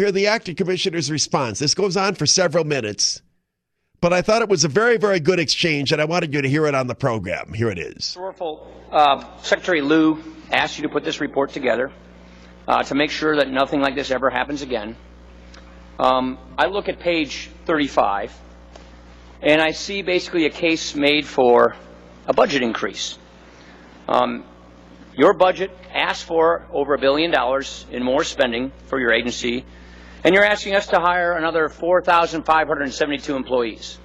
Hear the acting commissioner's response. This goes on for several minutes, but I thought it was a very, very good exchange, and I wanted you to hear it on the program. Here it is. Secretary Liu asked you to put this report together to make sure that nothing like this ever happens again. I look at page 35, and I see basically a case made for a budget increase. Your budget asked for over $1 billion in more spending for your agency, and you're asking us to hire another 4,572 employees.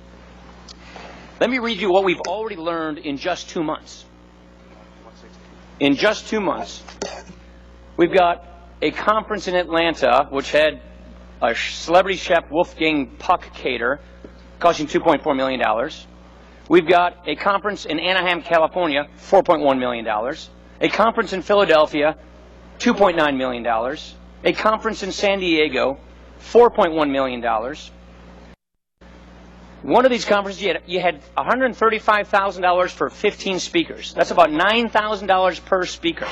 Let me read you what we've already learned in just 2 months. In just 2 months, we've got a conference in Atlanta which had a celebrity chef, Wolfgang Puck, cater, costing $2.4 million. We've got a conference in Anaheim, California, $4.1 million. A conference in Philadelphia, $2.9 million. A conference in San Diego, $4.1 million. One of these conferences, you had $135,000 for 15 speakers. That's about $9,000 per speaker.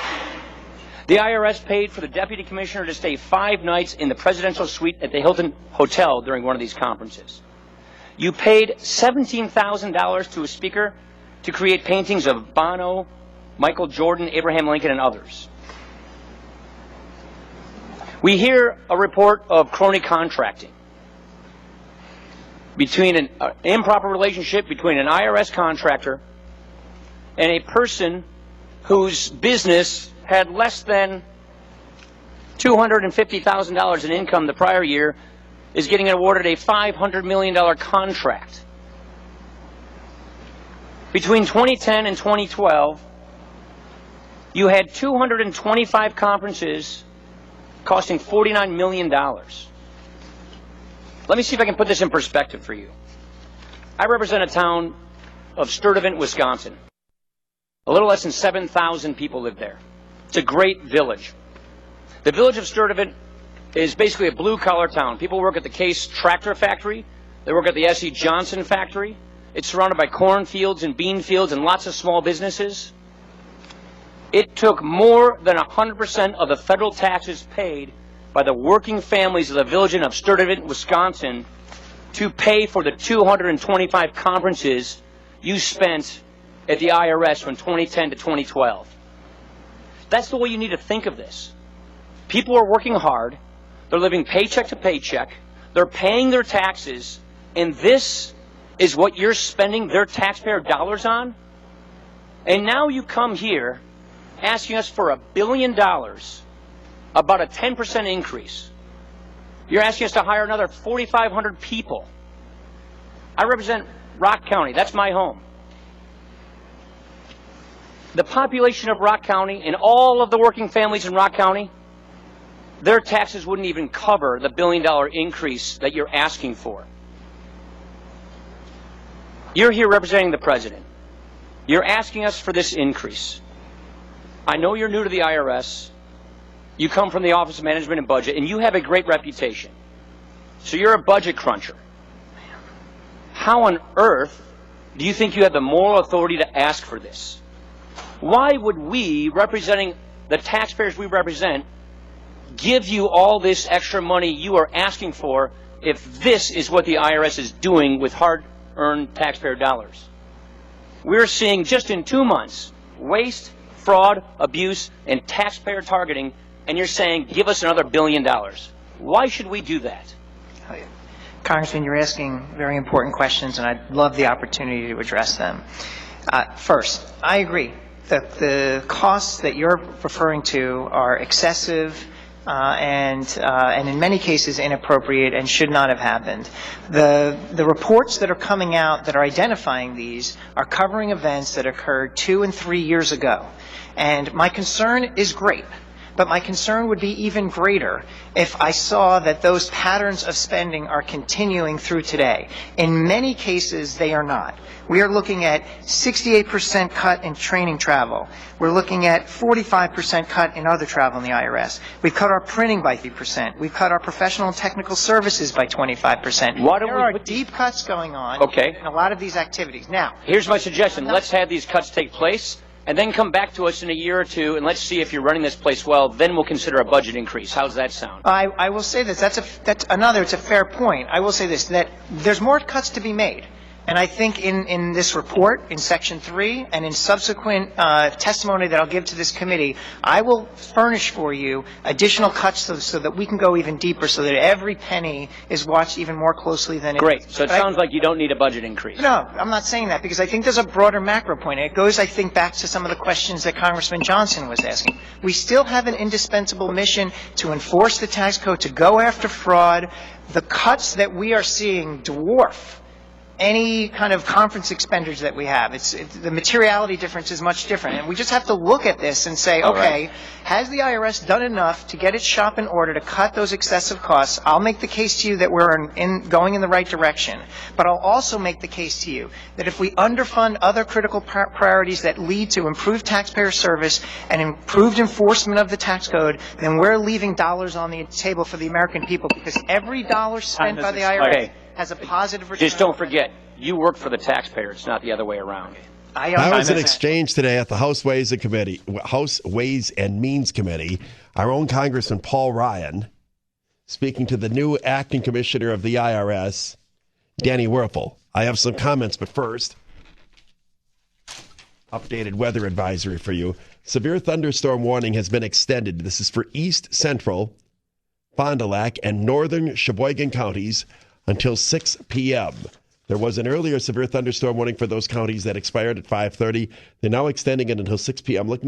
The IRS paid for the deputy commissioner to stay 5 nights in the presidential suite at the Hilton Hotel during one of these conferences. You paid $17,000 to a speaker to create paintings of Bono, Michael Jordan, Abraham Lincoln, and others. We hear a report of crony contracting between an improper relationship between an IRS contractor and a person whose business had less than $250,000 in income the prior year is getting awarded a $500 million contract. Between 2010 and 2012, you had 225 conferences costing $49 million. Let me see if I can put this in perspective for you. I represent a town of Sturtevant, Wisconsin. A little less than 7,000 people live there. It's a great village. The village of Sturtevant is basically a blue-collar town. People work at the Case Tractor Factory. They work at the S.E. Johnson Factory. It's surrounded by cornfields and bean fields and lots of small businesses. It took more than 100% of the federal taxes paid by the working families of the village of Sturtevant, Wisconsin, to pay for the 225 conferences you spent at the IRS from 2010 to 2012. That's the way you need to think of this. People are working hard. They're living paycheck to paycheck. They're paying their taxes. And this is what you're spending their taxpayer dollars on? And now you come here asking us for $1 billion, about a 10% increase. You're asking us to hire another 4,500 people. I represent Rock County. That's my home. The population of Rock County and all of the working families in Rock County, their taxes wouldn't even cover the $1 billion increase that you're asking for. You're here representing the president. You're asking us for this increase. I know you're new to the IRS. You come from the Office of Management and Budget, and you have a great reputation. So you're a budget cruncher. How on earth do you think you have the moral authority to ask for this? Why would we, representing the taxpayers we represent, give you all this extra money you are asking for if this is what the IRS is doing with hard-earned taxpayer dollars? We're seeing just in 2 months waste, fraud, abuse, and taxpayer targeting, and you're saying, give us another $1 billion. Why should we do that? Congressman, you're asking very important questions, and I'd love the opportunity to address them. First, I agree that the costs that you're referring to are excessive and in many cases inappropriate and should not have happened. The reports that are coming out that are identifying these are covering events that occurred 2 and 3 years ago. And my concern is great, but my concern would be even greater if I saw that those patterns of spending are continuing through today. In many cases, they are not. We are looking at 68% cut in training travel. We're looking at 45% cut in other travel in the IRS. We've cut our printing by 3%. We've cut our professional and technical services by 25%. There are deep cuts going on in a lot of these activities. Now, here's my suggestion. Let's have these cuts take place. and then come back to us in a year or two, and let's see if you're running this place well. Then we'll consider a budget increase. How's that sound? I will say this. It's a fair point. I will say this, that there's more cuts to be made. And I think in this report, in Section 3, and in subsequent testimony that I'll give to this committee, I will furnish for you additional cuts so that we can go even deeper, so that every penny is watched even more closely than it is. Great. So it sounds like you don't need a budget increase. No, I'm not saying that, because I think there's a broader macro point. It goes, I think, back to some of the questions that Congressman Johnson was asking. We still have an indispensable mission to enforce the tax code, to go after fraud. The cuts that we are seeing dwarf any kind of conference expenditures that we have. The materiality difference is much different. And we just have to look at this and say, okay, has the IRS done enough to get its shop in order to cut those excessive costs? I'll make the case to you that we're going in the right direction. But I'll also make the case to you that if we underfund other critical priorities that lead to improved taxpayer service and improved enforcement of the tax code, then we're leaving dollars on the table for the American people, because every dollar spent by the IRS has a positive return. Just don't forget, you work for the taxpayer. It's not the other way around. That was an exchange today at the House Ways and Means Committee. Our own Congressman Paul Ryan speaking to the new acting commissioner of the IRS, Danny Werfel. I have some comments, but first, updated weather advisory for you. Severe thunderstorm warning has been extended. This is for East Central, Fond du Lac, and northern Sheboygan counties until 6 p.m. There was an earlier severe thunderstorm warning for those counties that expired at 5:30. They're now extending it until 6 p.m. Looking